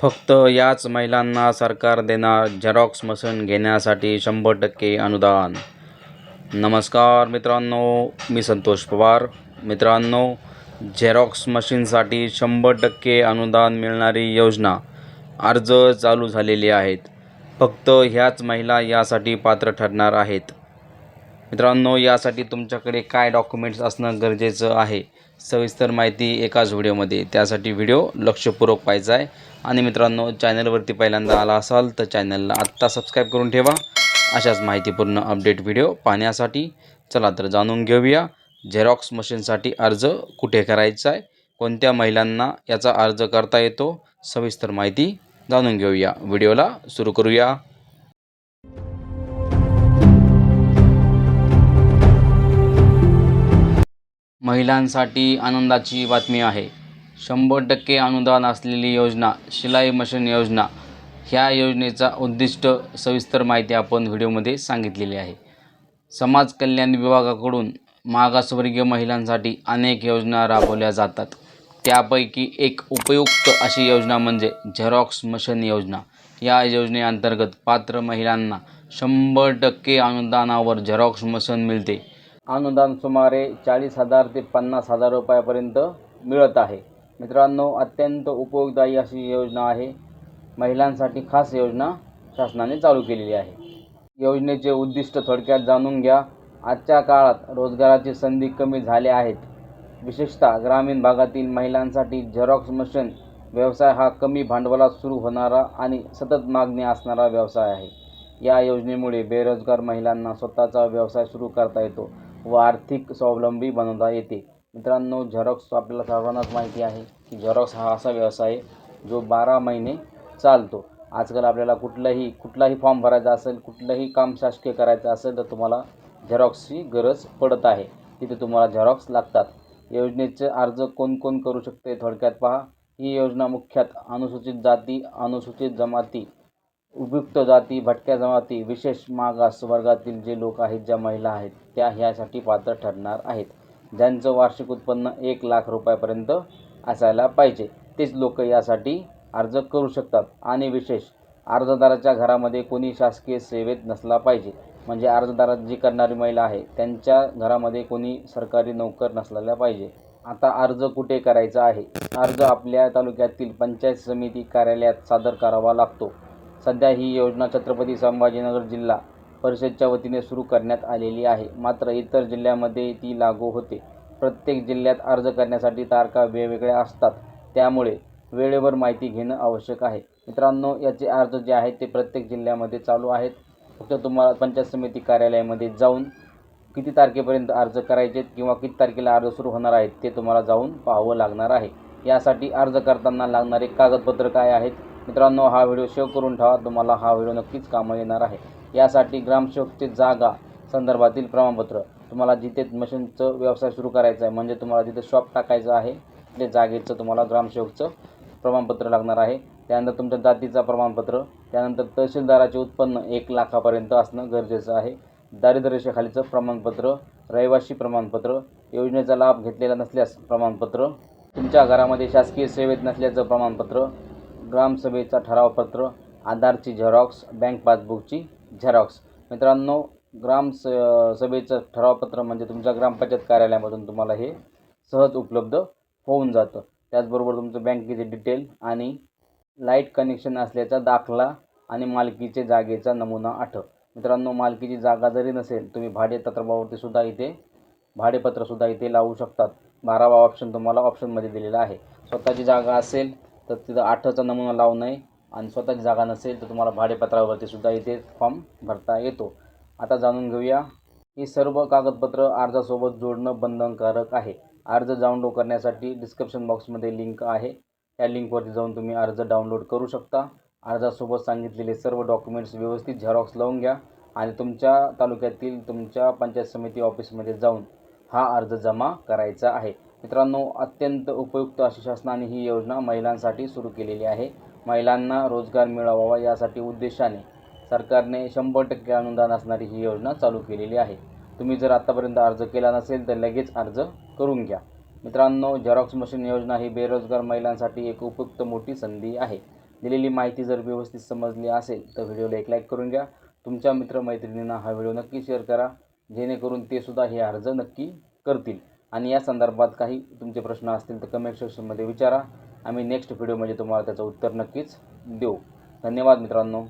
फक्त याच महिलांना सरकार देणार झेरॉक्स मशीन घेण्यासाठी 100% अनुदान. नमस्कार मित्रांनो, मी संतोष पवार. मित्रांनो, झेरॉक्स मशीनसाठी 100% अनुदान मिळणारी योजना अर्ज चालू झालेली आहेत. फक्त ह्याच महिला यासाठी पात्र ठरणार आहेत. मित्रांनो, यासाठी तुमच्याकडे काय डॉक्युमेंट्स असणं गरजेचं आहे, सविस्तर माहिती एकाच व्हिडिओमध्ये. त्यासाठी व्हिडिओ लक्षपूर्वक पाहायचा आहे. आणि मित्रांनो, चॅनलवरती पहिल्यांदा आला असाल तर चॅनलला आत्ता सबस्क्राईब करून ठेवा अशाच माहितीपूर्ण अपडेट व्हिडिओ पाहण्यासाठी. चला तर जाणून घेऊया झेरॉक्स मशीनसाठी अर्ज कुठे करायचा आहे, कोणत्या महिलांना याचा अर्ज करता येतो, सविस्तर माहिती जाणून घेऊया. व्हिडिओला सुरू करूया. महिलांसाठी आनंदाची बातमी आहे. 100% अनुदान असलेली योजना शिलाई मशीन योजना. ह्या योजनेचा उद्दिष्ट सविस्तर माहिती आपण व्हिडिओमध्ये सांगितलेली आहे. समाज कल्याण विभागाकडून मागासवर्गीय महिलांसाठी अनेक योजना राबवल्या जातात. त्यापैकी एक उपयुक्त अशी योजना म्हणजे झेरॉक्स मशीन योजना. या योजनेअंतर्गत पात्र महिलांना 100% अनुदानावर झेरॉक्स मशीन मिळते. अनुदान सुमारे 40,000 ते 50,000 रुपयापर्यंत मिळत आहे. मित्रांनो, अत्यंत उपयोगदायी अशी योजना आहे. महिलांसाठी खास योजना शासनाने चालू केलेली आहे. योजनेचे उद्दिष्ट थोडक्यात जाणून घ्या. आजच्या काळात रोजगाराची संधी कमी झाल्या आहेत. विशेषतः ग्रामीण भागातील महिलांसाठी झेरॉक्स मशीन व्यवसाय हा कमी भांडवलात सुरू होणारा आणि सतत मागणी असणारा व्यवसाय आहे. या योजनेमुळे बेरोजगार महिलांना स्वतःचा व्यवसाय सुरू करता येतो व आर्थिक स्वावलंबी बनवता येते. मित्रांनो, झेरॉक्स आपल्याला सर्वांनाच माहिती आहे की झेरॉक्स हा असा व्यवसाय आहे जो 12 महिने चालतो. आजकाल आपल्याला कुठलाही फॉर्म भरायचा असेल, कुठलंही काम शासकीय करायचं असेल तर तुम्हाला झेरॉक्सची गरज पडत आहे. तिथे तुम्हाला झेरॉक्स लागतात. योजनेचे अर्ज कोण कोण करू शकते थोडक्यात पहा. ही योजना मुख्यतः अनुसूचित जाती, अनुसूचित जमाती, उपयुक्त जाती, भटक्या जमाती, विशेष मागास वर्गातील जे लोक आहेत, ज्या महिला आहेत, त्या ह्यासाठी पात्र ठरणार आहेत. ज्यांचं वार्षिक उत्पन्न 1 लाख रुपयापर्यंत असायला पाहिजे तेच लोक यासाठी अर्ज करू शकतात. आणि विशेष, अर्जदाराच्या घरामध्ये कोणी शासकीय सेवेत नसला पाहिजे. म्हणजे अर्जदारात जी करणारी महिला आहे त्यांच्या घरामध्ये कोणी सरकारी नोकर नसलेला पाहिजे. आता अर्ज कुठे करायचा आहे? अर्ज आपल्या तालुक्यातील पंचायत समिती कार्यालयात सादर करावा लागतो. सध्या ही योजना छत्रपती संभाजीनगर जिल्हा परिषदच्या वतीने सुरू करण्यात आलेली आहे. मात्र इतर जिल्ह्यामध्ये ती लागू होते. प्रत्येक जिल्ह्यात अर्ज करण्यासाठी तारखा वेगवेगळ्या असतात. त्यामुळे वेळेवर माहिती घेणं आवश्यक आहे. मित्रांनो, याचे अर्ज जे आहेत ते प्रत्येक जिल्ह्यामध्ये चालू आहेत. फक्त तुम्हाला पंचायत समिती कार्यालयामध्ये जाऊन किती तारखेपर्यंत अर्ज करायचे किंवा किती तारखेला अर्ज सुरू होणार आहेत ते तुम्हाला जाऊन पाहावं लागणार आहे. यासाठी अर्ज करताना लागणारे कागदपत्र काय आहेत? मित्रांनो, हा व्हिडिओ सेव्ह करून ठेवा. तुम्हाला हा व्हिडिओ नक्कीच कामाला येणार आहे. यासाठी ग्रामसेवकचे जागा संदर्भातील प्रमाणपत्र. तुम्हाला जिथे मशीनचं व्यवसाय सुरू करायचा आहे, म्हणजे तुम्हाला जिथे शॉप टाकायचं आहे ते जागेचं तुम्हाला ग्रामसेवकचं प्रमाणपत्र लागणार आहे. त्यानंतर तुमच्या जातीचा प्रमाणपत्र. त्यानंतर तहसीलदाराचे उत्पन्न 1 लाखापर्यंत असणं गरजेचं आहे. दारिद्र्यरेषेखालीचं प्रमाणपत्र, रहिवासी प्रमाणपत्र, योजनेचा लाभ घेतलेला नसल्यास प्रमाणपत्र, तुमच्या घरामध्ये शासकीय सेवेत नसल्याचं प्रमाणपत्र, ग्रामसभेचा ठरावपत्र, आधारची झेरॉक्स, बँक पासबुकची झेरॉक्स. मित्रांनो, सभेचं ठरावपत्र म्हणजे तुमच्या ग्रामपंचायत कार्यालयामधून तुम्हाला हे सहज उपलब्ध होऊन जातं. त्याचबरोबर तुमचं बँकेचे डिटेल आणि लाईट कनेक्शन असल्याचा दाखला आणि मालकीचे जागेचा नमुना 8. मित्रांनो, मालकीची जागा जरी नसेल तुम्ही भाडेपत्रसुद्धा इथे लावू शकतात. 12वा ऑप्शन तुम्हाला ऑप्शनमध्ये दिलेला आहे. स्वतःची जागा असेल तर तिथं 8चा नमुना लावू नये आणि स्वतःची जागा नसेल तर तुम्हाला भाडेपत्रावरती सुद्धा इथे फॉर्म भरता येतो. आता जाणून घेऊया. ही सर्व कागदपत्र अर्जासोबत जोडणं बंधनकारक आहे. अर्ज डाउनलोड करण्यासाठी डिस्क्रिप्शन बॉक्समध्ये लिंक आहे. त्या लिंकवरती जाऊन तुम्ही अर्ज डाउनलोड करू शकता. अर्जासोबत सांगितलेले सर्व डॉक्युमेंट्स व्यवस्थित झेरॉक्स लावून घ्या आणि तुमच्या तालुक्यातील तुमच्या पंचायत समिती ऑफिसमध्ये जाऊन हा अर्ज जमा करायचा आहे. मित्रांनो, अत्यंत उपयुक्त अशी शासनाने ही योजना महिलांसाठी सुरू केलेली आहे. महिलांना रोजगार मिळावा यासाठी उद्देशाने सरकारने 100% अनुदान असणारी ही योजना चालू केलेली आहे. तुम्ही जर आत्तापर्यंत अर्ज केला नसेल तर लगेच अर्ज करून घ्या. मित्रांनो, झेरॉक्स मशीन योजना ही बेरोजगार महिलांसाठी एक उपयुक्त मोठी संधी आहे. दिलेली माहिती जर व्यवस्थित समजली असेल तर व्हिडिओला एक लाईक करून घ्या. तुमच्या मित्रमैत्रिणींना हा व्हिडिओ नक्की शेअर करा, जेणेकरून ते सुद्धा हे अर्ज नक्की करतील. आणि या संदर्भात काही तुमचे प्रश्न असतील तर कमेंट सेक्शनमध्ये विचारा. आम्ही नेक्स्ट व्हिडिओमध्ये तुम्हाला त्याचं उत्तर नक्कीच देऊ. धन्यवाद मित्रांनो.